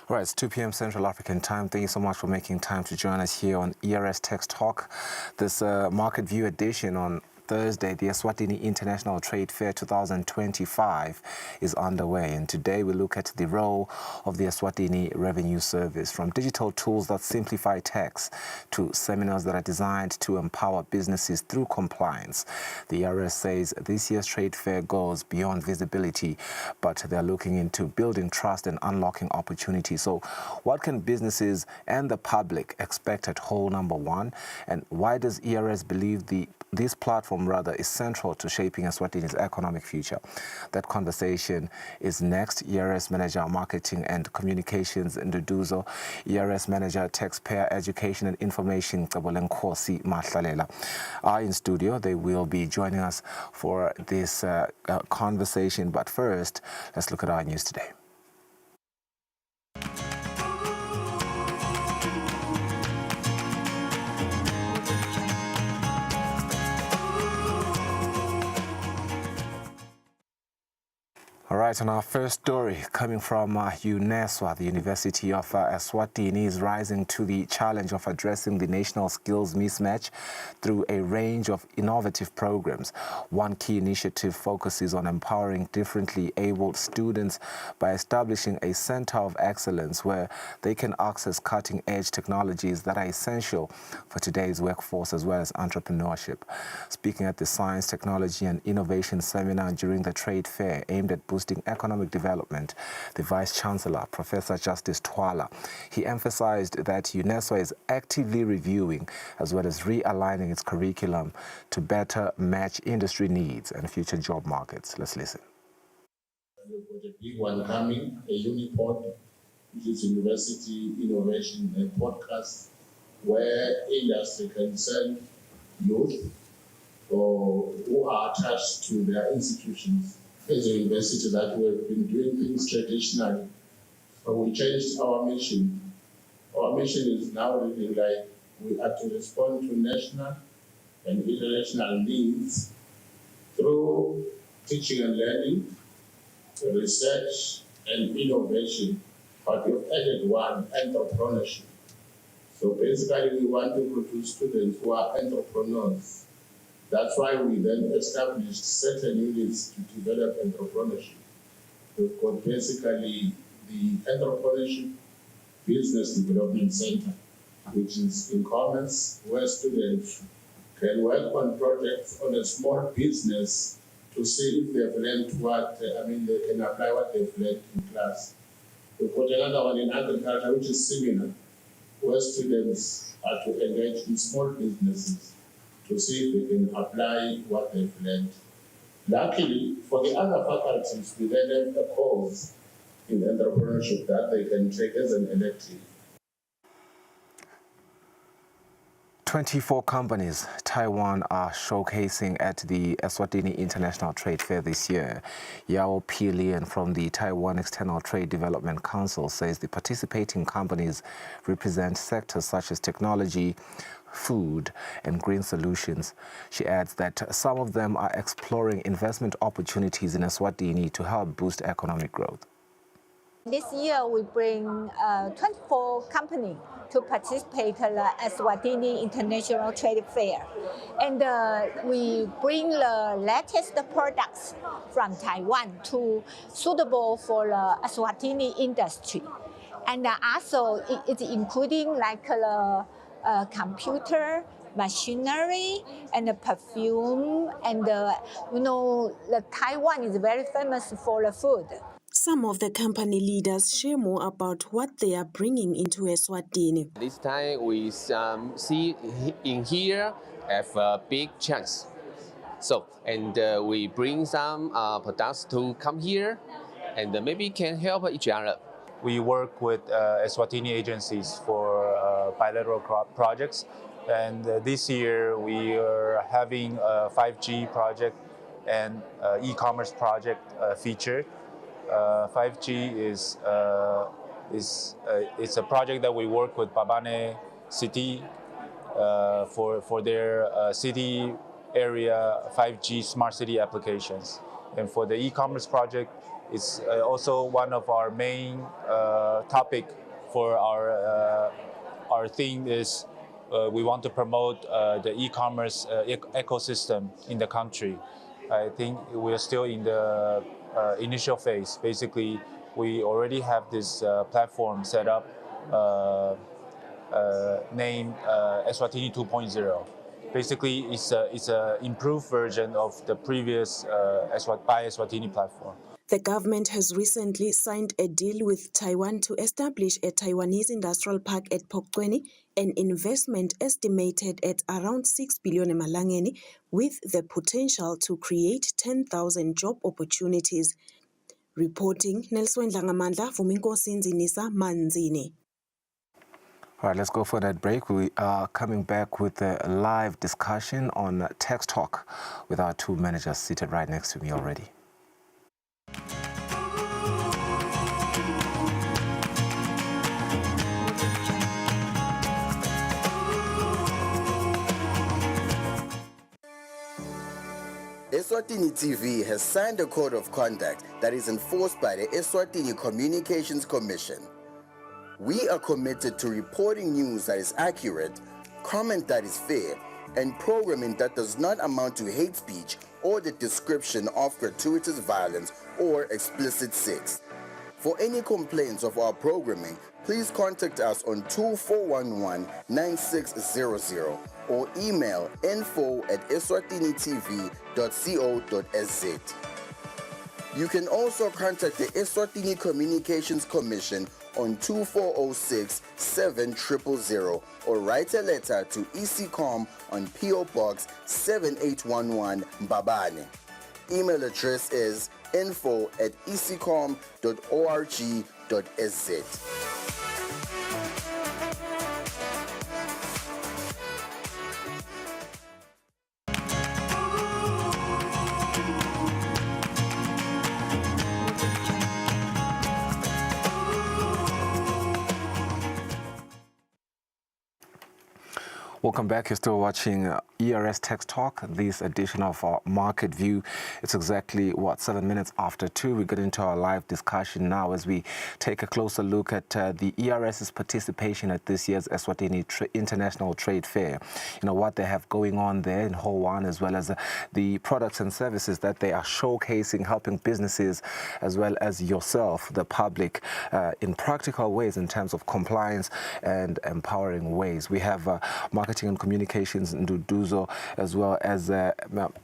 All right, it's 2 p.m. Central African time. Thank you so much for making time to join us here on ERS Tech Talk. This Market View edition on Thursday, the Eswatini International Trade Fair 2025 is underway, and today we look at the role of the Eswatini Revenue Service, from digital tools that simplify tax to seminars that are designed to empower businesses through compliance. The ERS says this year's trade fair goes beyond visibility, but they're looking into building trust and unlocking opportunities. So what can businesses and the public expect at hole number one, and why does ERS believe this platform is central to shaping Eswatini's economic future? That conversation is next. ERS Manager Marketing and Communications Nduduzo, ERS Manager Taxpayer Education and Information Nkosi Mahlalela are in studio. They will be joining us for this conversation. But first, let's look at our news today. All right, and our first story coming from UNESWA, the University of Eswatini, is rising to the challenge of addressing the national skills mismatch through a range of innovative programs. One key initiative focuses on empowering differently abled students by establishing a center of excellence where they can access cutting-edge technologies that are essential for today's workforce as well as entrepreneurship. Speaking at the Science, Technology and Innovation Seminar during the trade fair aimed at boosting economic development, the Vice-Chancellor, Professor Justice Twala, he emphasized that UNESCO is actively reviewing as well as realigning its curriculum to better match industry needs and future job markets. Let's listen. We've got a big one coming, a Unipod, which is University Innovation and Podcast, where industry can send youth or who are attached to their institutions. As a university that we have been doing things traditionally, so we changed our mission. Our mission is now really like we are to respond to national and international needs through teaching and learning, research and innovation, but we've added one, entrepreneurship. So basically we want to produce students who are entrepreneurs. That's why we then established certain units to develop entrepreneurship. We've got basically the Entrepreneurship Business Development Center, which is in Commons, where students can work on projects on a small business to see if they've learned they can apply what they've learned in class. We've got another one in agriculture, which is similar, where students are to engage in small businesses to see if they can apply what they've learned. Luckily, for the other faculties, we then have a course in entrepreneurship that they can take as an elective. 24 companies Taiwan are showcasing at the Eswatini International Trade Fair this year. Yao P. Lian from the Taiwan External Trade Development Council says the participating companies represent sectors such as technology, food and green solutions. She adds that some of them are exploring investment opportunities in Eswatini to help boost economic growth. This year we bring 24 companies to participate in the Eswatini International Trade Fair. And we bring the latest products from Taiwan to suitable for the Eswatini industry. And also it's including like the computer, machinery, and the perfume, and the Taiwan is very famous for the food. Some of the company leaders share more about what they are bringing into Eswatini. This time we see in here have a big chance. And we bring some products to come here, and maybe can help each other. We work with Eswatini agencies for bilateral projects, and this year we are having a 5G project and e-commerce project featured. 5G is it's a project that we work with Babane City for their city area 5G smart city applications. And for the e-commerce project, it's also one of our main topic for our theme is we want to promote the e-commerce ecosystem in the country. I think we're still in the initial phase. Basically, we already have this platform set up named Eswatini 2.0. Basically, it's an improved version of the previous Buy Eswatini platform. The government has recently signed a deal with Taiwan to establish a Taiwanese industrial park at Phokweni, an investment estimated at around 6 billion emalangeni, with the potential to create 10,000 job opportunities. Reporting, Nelson Dlangamandla, Vuminkosi Nzinisa, Manzini. All right, let's go for that break. We are coming back with a live discussion on Text Talk with our two managers seated right next to me already. Eswatini TV has signed a code of conduct that is enforced by the Eswatini Communications Commission. We are committed to reporting news that is accurate, comment that is fair, and programming that does not amount to hate speech or the description of gratuitous violence or explicit sex. For any complaints of our programming, please contact us on 2411-9600 or email info@eswatinitv.co.za. You can also contact the Eswatini Communications Commission on 2406-7000 or write a letter to ECCOM on PO Box 7811 Mbabane. Email address is info@ecom.org.sz. Welcome back. You're still watching ERS Text Talk, this edition of our Market View. It's exactly, 7 minutes after 2. We get into our live discussion now as we take a closer look at the ERS's participation at this year's Eswatini International Trade Fair. You know, what they have going on there in Hall 1, as well as the products and services that they are showcasing, helping businesses as well as yourself, the public, in practical ways in terms of compliance and empowering ways. We have Marketing and Communications Nduduzo, as well as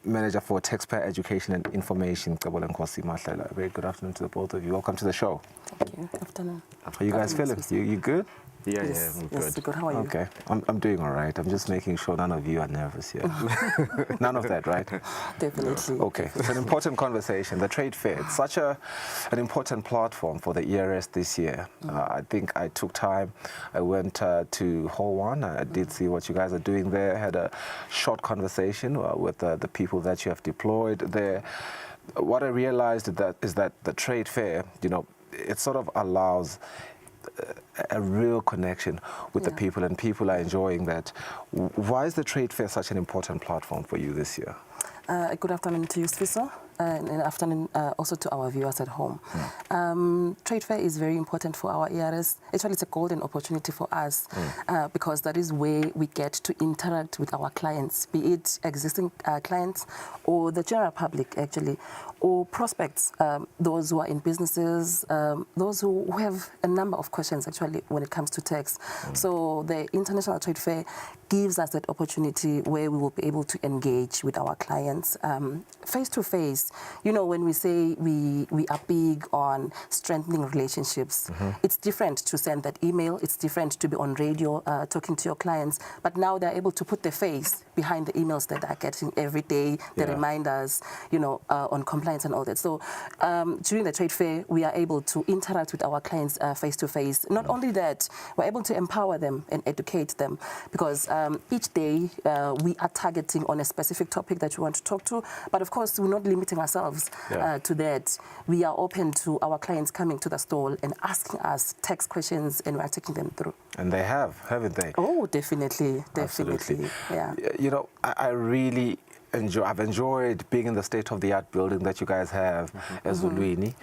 Manager for Taxpayer Education and Information, Kabula Nkosi Mahlela. Very good afternoon to the both of you. Welcome to the show. Thank you. Afternoon. How are you guys feeling? You good? Yeah, yes, I'm good. Yes, good. How are you? Okay, I'm doing all right. I'm just making sure none of you are nervous here. None of that, right? Definitely. Okay, it's an important conversation. The trade fair, it's such an important platform for the ERS this year. I think I took time. I went to Hall 1. I did see what you guys are doing there. Had a short conversation with the people that you have deployed there. What I realized is that the trade fair, you know, it sort of allows a real connection with the people, and people are enjoying that. Why is the trade fair such an important platform for you this year? Good afternoon to you, Sfiso, and afternoon also to our viewers at home. Trade fair is very important for our ERS. Actually, it's a golden opportunity for us because that is where we get to interact with our clients, be it existing clients or the general public, actually, or prospects, those who are in businesses, those who have a number of questions, actually, when it comes to tax. So the International Trade Fair gives us that opportunity where we will be able to engage with our clients face to face. You know, when we say we are big on strengthening relationships, it's different to send that email. It's different to be on radio talking to your clients. But now they're able to put their face behind the emails that they're getting every day, the reminders, you know, on compliance and all that. So during the trade fair, we are able to interact with our clients face to face. Not only that, we're able to empower them and educate them because each day we are targeting on a specific topic that we want to talk to. But of course, we're not limiting ourselves to that. We are open to our clients coming to the stall and asking us tax questions, and we're taking them through. And they have, haven't they? Oh, definitely, definitely. Absolutely. Yeah. You know, I really I've enjoyed being in the state-of-the-art building that you guys have, Eswatini.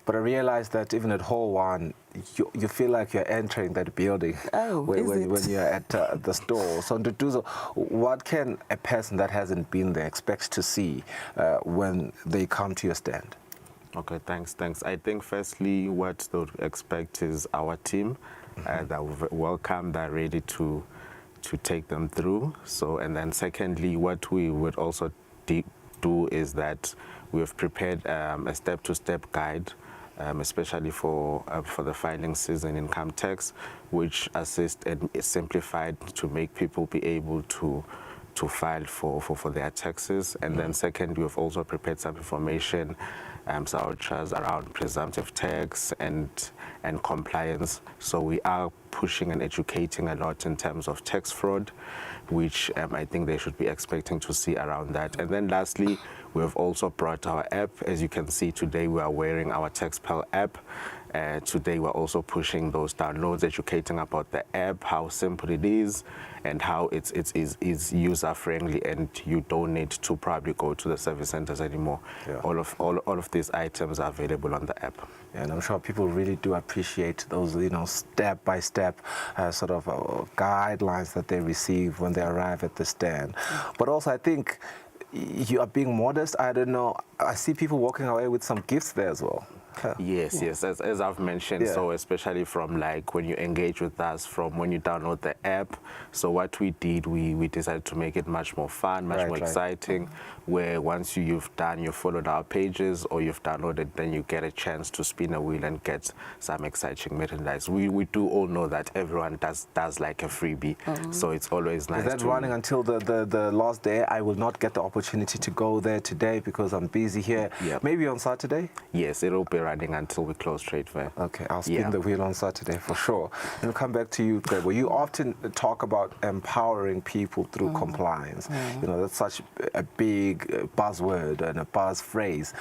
But I realized that even at Hall 1, you feel like you're entering that building when you're at the store. So Nduduzo, what can a person that hasn't been there expect to see when they come to your stand? Okay, thanks. I think firstly what they would expect is our team that will welcome, that ready to take them through. So, and then secondly, what we would also do is that we have prepared a step-to-step guide, especially for the filing season income tax, which assists and is simplified to make people be able to file for their taxes. And then second, we've also prepared some information such as around presumptive tax and compliance. So we are pushing and educating a lot in terms of tax fraud, which I think they should be expecting to see around that. And then lastly, we have also brought our app. As you can see today, we are wearing our TaxPal app. Today we're also pushing those downloads, educating about the app, how simple it is, and how it's user-friendly, and you don't need to probably go to the service centers anymore. Yeah. All of these items are available on the app. Yeah, and I'm sure people really do appreciate those, step-by-step sort of guidelines that they receive when they arrive at the stand. But also, I think you are being modest. I don't know. I see people walking away with some gifts there as well. Yes, as I've mentioned, so especially from like when you engage with us, from when you download the app. So what we did, we decided to make it much more fun, much more exciting, where once you've followed our pages or you've downloaded, then you get a chance to spin a wheel and get some exciting merchandise. We do all know that everyone does like a freebie, so it's always nice. Is that running until the last day? I will not get the opportunity to go there today because I'm busy here. Yep. Maybe on Saturday? Yes, it'll be running until we close trade fair. Okay, I'll spin the wheel on Saturday for sure. And we'll come back to you, Grego. You often talk about empowering people through compliance. You know, that's such a big buzzword and a buzz phrase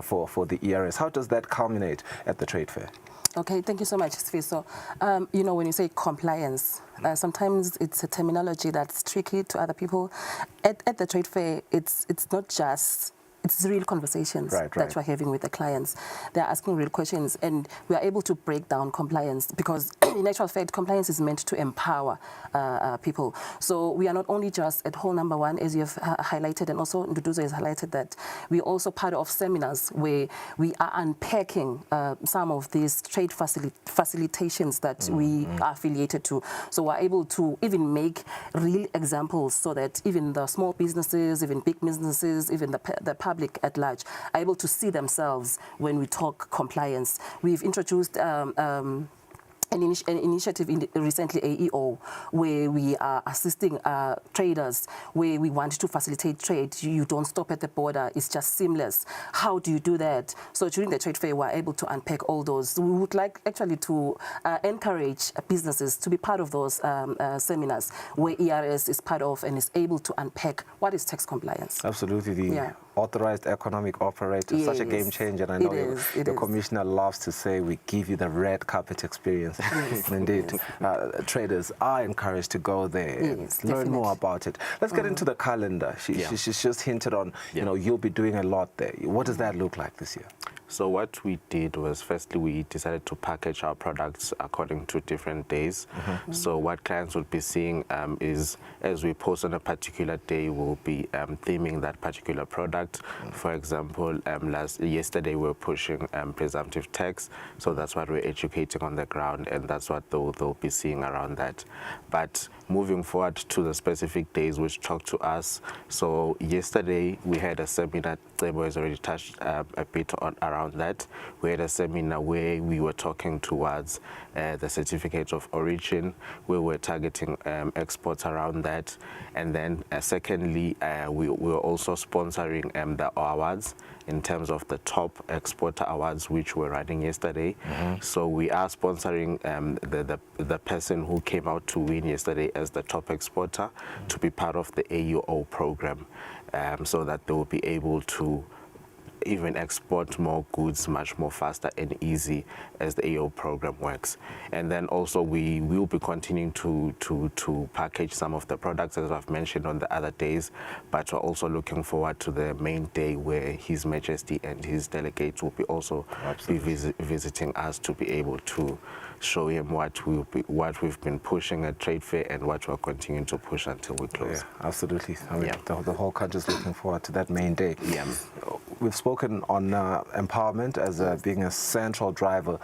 for the ERS. How does that culminate at the trade fair? Okay, thank you so much, Sfiso. You know, when you say compliance, sometimes it's a terminology that's tricky to other people. At the trade fair, it's not just... It's real conversations that we're having with the clients. They're asking real questions, and we are able to break down compliance because, in actual fact, compliance is meant to empower people. So we are not only just at hall number 1, as you have highlighted, and also Nduduzo has highlighted that we're also part of seminars where we are unpacking some of these trade facilitations that we are affiliated to. So we're able to even make real examples so that even the small businesses, even big businesses, even the public at large are able to see themselves when we talk compliance. We've introduced an initiative recently, AEO, where we are assisting traders, where we want to facilitate trade. You don't stop at the border, it's just seamless. How do you do that? So during the trade fair, we're able to unpack all those. We would like actually to encourage businesses to be part of those seminars, where ERS is part of and is able to unpack what is tax compliance. Absolutely. The authorized economic operator, such a game changer. And I know your commissioner loves to say we give you the red carpet experience. Indeed, traders are encouraged to go there, learn more about it. Let's get into the calendar. She's just hinted on, you know, you'll be doing a lot there. What does that look like this year? So what we did was, firstly, we decided to package our products according to different days. So what clients would be seeing is, as we post on a particular day, we'll be theming that particular product. For example, yesterday we were pushing presumptive tax, so that's what we're educating on the ground, and that's what they'll be seeing around that. But moving forward to the specific days which talk to us, so yesterday we had a seminar. Tebo has already touched a bit around that. We had a seminar where we were talking towards the certificate of origin, where we're targeting exports around that. And then secondly, we were also sponsoring the awards in terms of the top exporter awards, which were running yesterday. So we are sponsoring the person who came out to win yesterday as the top exporter to be part of the AUO program, so that they will be able to even export more goods much more faster and easy as the AO program works. And then also we will be continuing to package some of the products as I've mentioned on the other days, but we're also looking forward to the main day where His Majesty and his delegates will be also be visiting us to be able to show him what we've been pushing at Trade Fair and what we're continuing to push until we close. Yeah, absolutely. I mean, the whole country is looking forward to that main day. Yeah. We've spoken on empowerment as being a central driver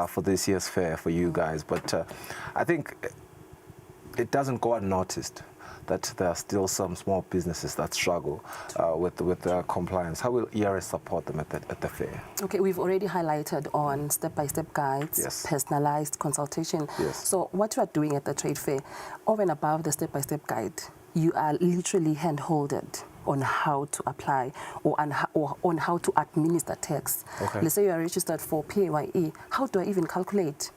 for this year's fair for you guys, but I think it doesn't go unnoticed that there are still some small businesses that struggle with compliance. How will ERS support them at the fair? Okay, we've already highlighted on step-by-step guides, Yes. personalized consultation. Yes. So what you are doing at the trade fair, over and above the step-by-step guide, you are literally hand-holded on how to apply or on how to administer tax. Okay. Let's say you are registered for PAYE. How do I even calculate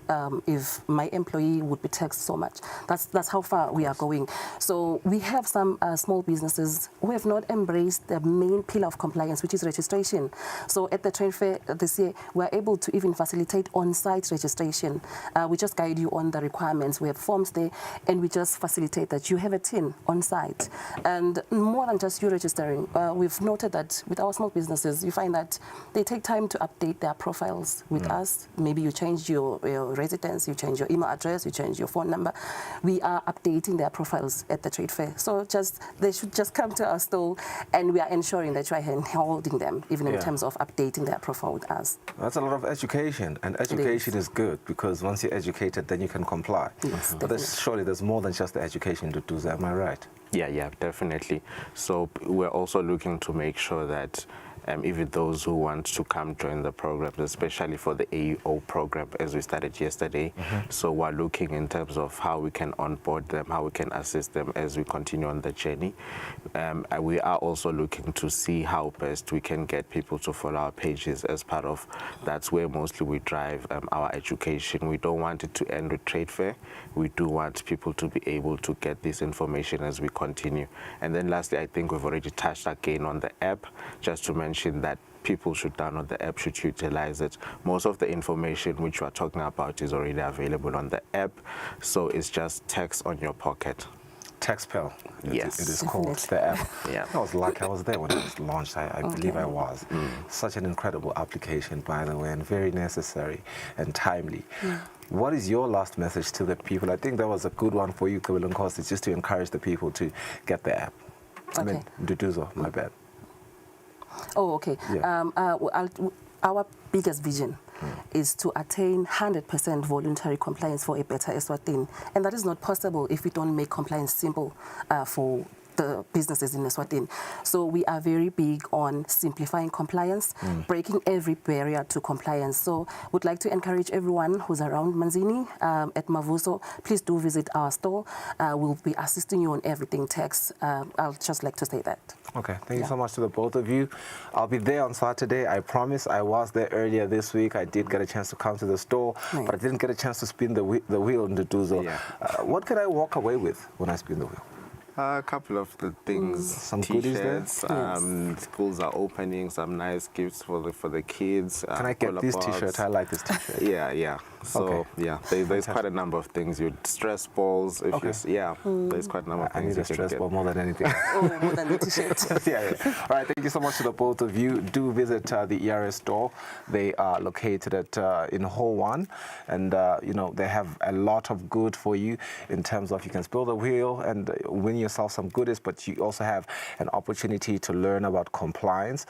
if my employee would be taxed so much? That's how far we are going. So we have some small businesses who have not embraced the main pillar of compliance, which is registration. So at the trade fair this year, we're able to even facilitate on-site registration. We just guide you on the requirements. We have forms there, and we just facilitate that you have a tin on site. And more than just you registering, we've noted that with our small businesses, you find that they take time to update their profiles with us. Maybe you change your residence, you change your email address, you change your phone number. We are updating their profiles at the trade fair. So they should just come to our stall, and we are ensuring that you are handholding them, even in terms of updating their profile with us. That's a lot of education, and education is good because once you're educated, then you can comply. Yes, But surely there's more than just the education to do that, am I right? Yeah, definitely. So we're also looking to make sure that even those who want to come join the programs, especially for the AO program as we started yesterday. So we're looking in terms of how we can onboard them, how we can assist them as we continue on the journey. We are also looking to see how best we can get people to follow our pages as part of, that's where mostly we drive our education. We don't want it to end with trade fair. We do want people to be able to get this information as we continue. And then lastly, I think we've already touched again on the app, just to mention that people should download the app, should utilize it. Most of the information which we are talking about is already available on the app, so it's just text on your pocket. TaxPel. Yes. It is called the app. Yeah. I was lucky. I was there when it was launched. I believe I was. Such an incredible application, by the way, and very necessary and timely. What is your last message to the people? I think that was a good one for you, Kabilunkosi, just to encourage the people to get the app. I mean, to do so, my bad. Oh, okay. Yeah. Our biggest vision is to attain 100% voluntary compliance for a better Eswatini. And that is not possible if we don't make compliance simple for the businesses in Eswatini. So we are very big on simplifying compliance, breaking every barrier to compliance. So would like to encourage everyone who's around Manzini at Mavuso, please do visit our store. We'll be assisting you on everything tax. I'll just like to say that. Okay, thank you so much to the both of you. I'll be there on Saturday, I promise. I was there earlier this week. I did get a chance to come to the store, but I didn't get a chance to spin the wheel in the Duzo. What can I walk away with when I spin the wheel? A couple of the things, some goodies there. Schools are opening, some nice gifts for the kids. Can I get this T-shirt? I like this T-shirt. Yeah. So there's quite a number of things. You stress balls. If there's quite a number of things. I need a stress ball more than anything. More than the T-shirt. All right. Thank you so much to the both of you. Do visit the ERS store. They are located at in Hall 1, and they have a lot of good for you in terms of you can spill the wheel and win yourself some goodies, but you also have an opportunity to learn about compliance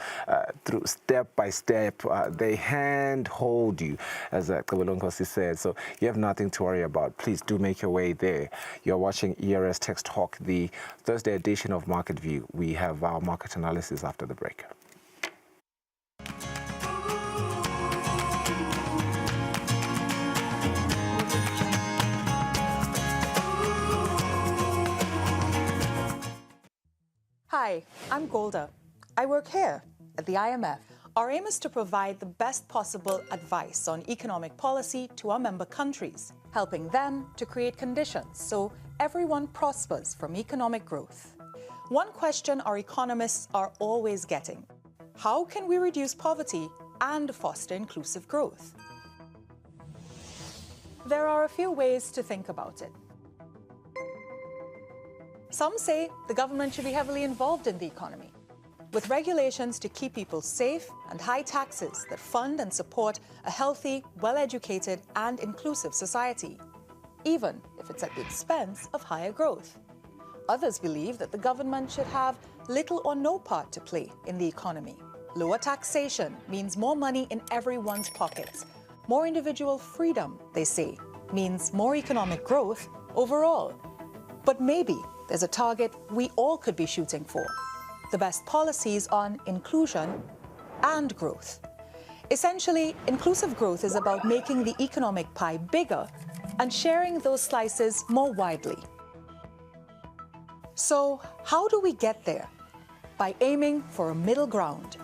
through step by step. They hand hold you, as Kabilunkosi said, so you have nothing to worry about. Please do make your way there. You're watching ERS Text Talk, the Thursday edition of Market View. We have our market analysis after the break. Hi, I'm Golda. I work here at the IMF. Our aim is to provide the best possible advice on economic policy to our member countries, helping them to create conditions so everyone prospers from economic growth. One question our economists are always getting: how can we reduce poverty and foster inclusive growth? There are a few ways to think about it. Some say the government should be heavily involved in the economy, with regulations to keep people safe and high taxes that fund and support a healthy, well-educated and inclusive society, even if it's at the expense of higher growth. Others believe that the government should have little or no part to play in the economy. Lower taxation means more money in everyone's pockets. More individual freedom, they say, means more economic growth overall. But maybe there's a target we all could be shooting for: the best policies on inclusion and growth. Essentially, inclusive growth is about making the economic pie bigger and sharing those slices more widely. So, how do we get there? By aiming for a middle ground.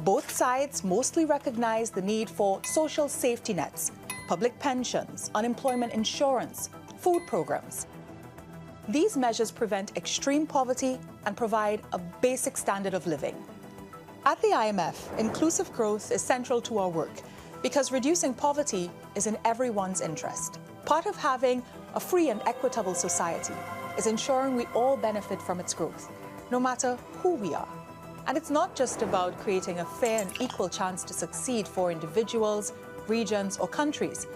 Both sides mostly recognize the need for social safety nets, public pensions, unemployment insurance, food programs. These measures prevent extreme poverty and provide a basic standard of living. At the IMF, inclusive growth is central to our work because reducing poverty is in everyone's interest. Part of having a free and equitable society is ensuring we all benefit from its growth, no matter who we are. And it's not just about creating a fair and equal chance to succeed for individuals, regions, or countries.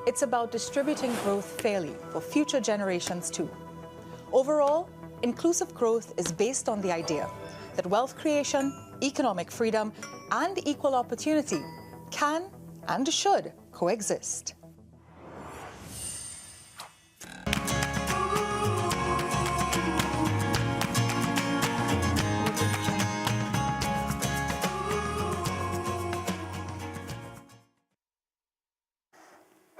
It's about distributing growth fairly for future generations too. Overall, inclusive growth is based on the idea that wealth creation, economic freedom, and equal opportunity can and should coexist.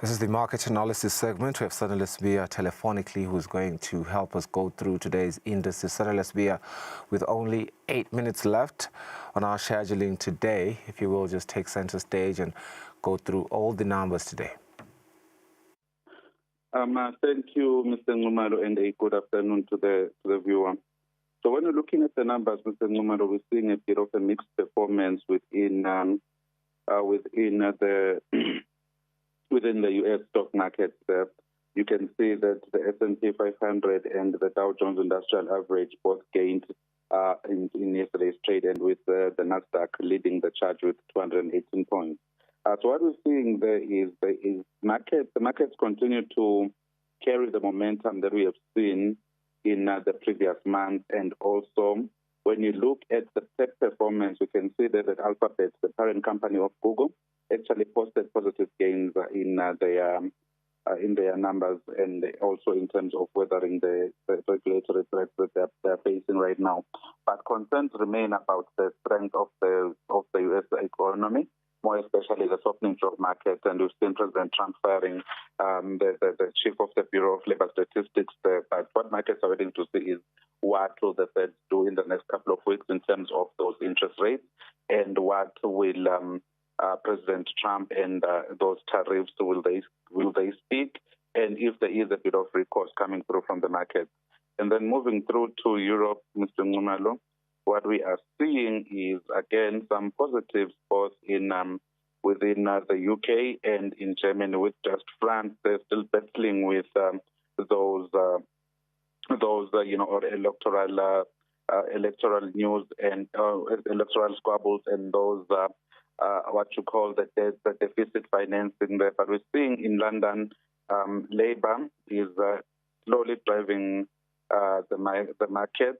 This is the market analysis segment. We have Sana Lesbia telephonically, who's going to help us go through today's indices. Sana Lesbia, with only 8 minutes left on our scheduling today, if you will just take center stage and go through all the numbers today. Thank you, Mr. Ngumalo, and a good afternoon to the viewer. So when we're looking at the numbers, Mr. Ngumalo, we're seeing a bit of a mixed performance within the U.S. stock market. You can see that the S&P 500 and the Dow Jones Industrial Average both gained in yesterday's trade, and with the Nasdaq leading the charge with 218 points. So what we're seeing there is the markets continue to carry the momentum that we have seen in the previous month. And also, when you look at the tech performance, we can see that Alphabet, the parent company of Google, actually posted positive gains in their numbers, and also in terms of weathering the regulatory threats that they're facing right now. But concerns remain about the strength of the U.S. economy, more especially the softening job market. And we've seen President Trump firing the chief of the Bureau of Labor Statistics there. But what markets are waiting to see is what will the Fed do in the next couple of weeks in terms of those interest rates, and what will President Trump and those tariffs, will they speak, and if there is a bit of recourse coming through from the market. And then moving through to Europe, Mr. Ngumalo, what we are seeing is, again, some positives both in within the UK and in Germany. With just France, they're still battling with those electoral news and electoral squabbles and those what you call the deficit financing there. But we're seeing in London, Labour is slowly driving the market.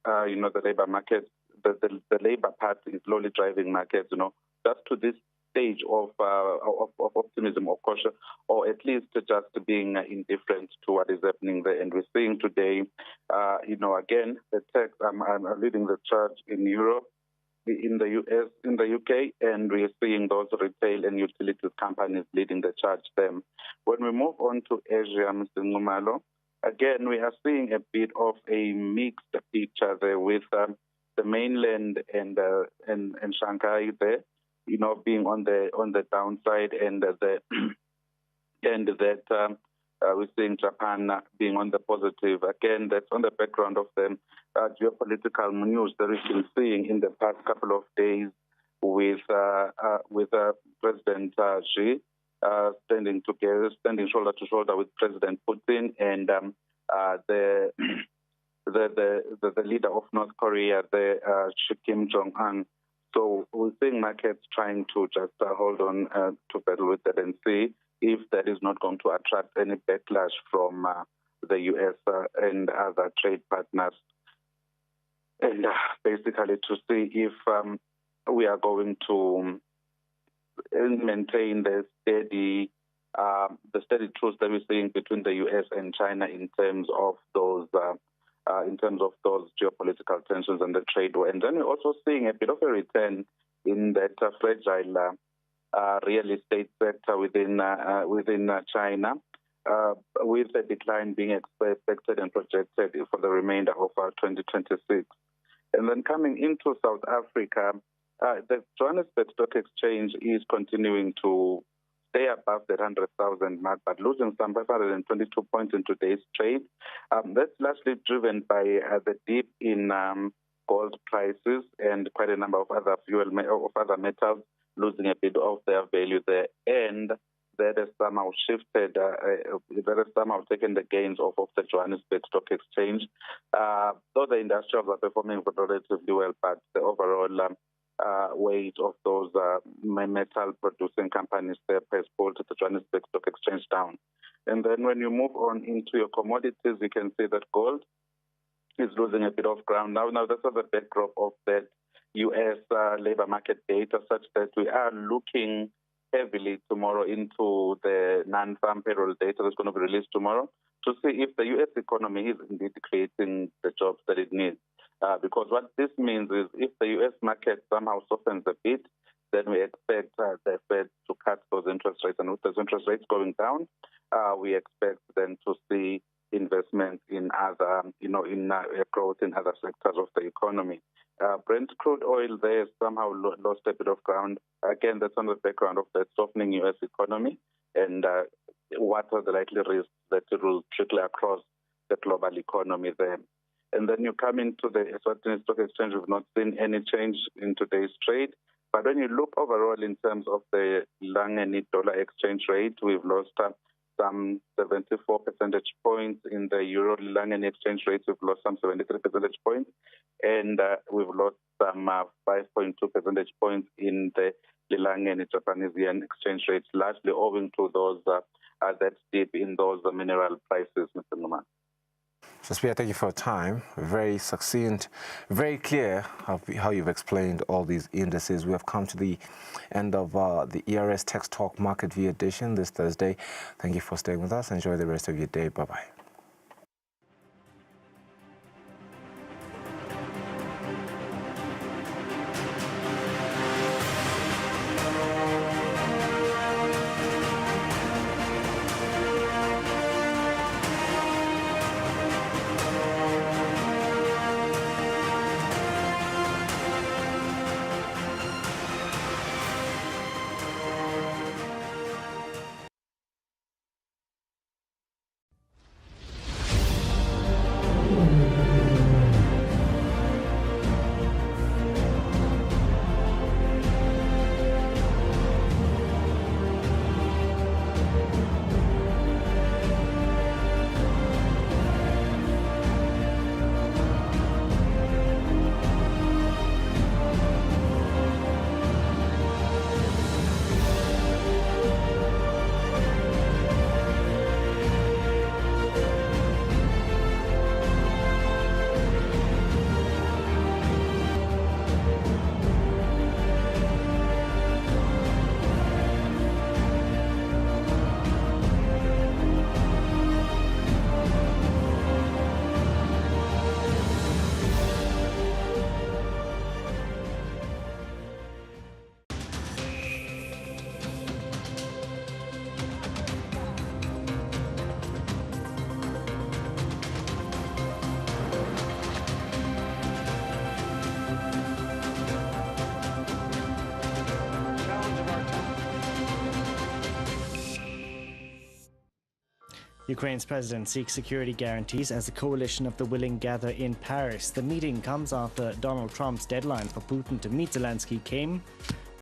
The Labour market, the Labour Party is slowly driving markets. Just to this stage of optimism or caution, or at least just being indifferent to what is happening there. And we're seeing today, again, the tech are leading the charge in Europe, in the US, in the UK, and we're seeing those retail and utilities companies leading the charge there. When we move on to Asia, Mr. Ngumalo, again, we are seeing a bit of a mixed picture there, with the mainland and Shanghai there, being on the downside, and we're seeing Japan being on the positive. Again, that's on the background of the geopolitical news that we've been seeing in the past couple of days, with President Xi, standing shoulder to shoulder with President Putin and the leader of North Korea, Kim Jong-un. So we're seeing markets trying to just hold on to battle with that and see if that is not going to attract any backlash from the U.S. And other trade partners. And basically to see if we are going to maintain the steady truce that we're seeing between the U.S. and China in terms of those geopolitical tensions and the trade war. And then we're also seeing a bit of a return in that fragile real estate sector within China, with the decline being expected and projected for the remainder of 2026. And then coming into South Africa, the Johannesburg Stock Exchange is continuing to stay above the 100,000 mark, but losing some 522 points in today's trade. That's largely driven by the dip in gold prices and quite a number of other other metals losing a bit of their value there, and that has somehow shifted, that has somehow taken the gains off of the Johannesburg Stock Exchange. Though the industrials are performing relatively well, but the overall weight of those metal-producing companies there has pulled the Johannesburg Stock Exchange down. And then when you move on into your commodities, you can see that gold is losing a bit of ground. Now that's the backdrop of that U.S. labor market data, such that we are looking heavily tomorrow into the non-farm payroll data that's going to be released tomorrow to see if the U.S. economy is indeed creating the jobs that it needs. Because what this means is if the U.S. market somehow softens a bit, then we expect the Fed to cut those interest rates. And with those interest rates going down, we expect then to see investment in other, growth in other sectors of the economy. Brent crude oil there somehow lost a bit of ground. Again, that's on the background of the softening U.S. economy and what are the likely risks that it will trickle across the global economy there. And then you come into the Eswatini Stock Exchange, we've not seen any change in today's trade. But when you look overall in terms of the Langeni dollar exchange rate, we've lost some 74 percentage points. In the euro Langeni exchange rate, we've lost some 73 percentage points. And we've lost some 5.2 percentage points in the Langeni Japanese yen exchange rates, largely owing to those that dip in those mineral prices, Mr. Numan. Sospia, thank you for your time. Very succinct, very clear how you've explained all these indices. We have come to the end of the ERS Text Talk Market View edition this Thursday. Thank you for staying with us. Enjoy the rest of your day. Bye-bye. Ukraine's president seeks security guarantees as a coalition of the willing gather in Paris. The meeting comes after Donald Trump's deadline for Putin to meet Zelensky came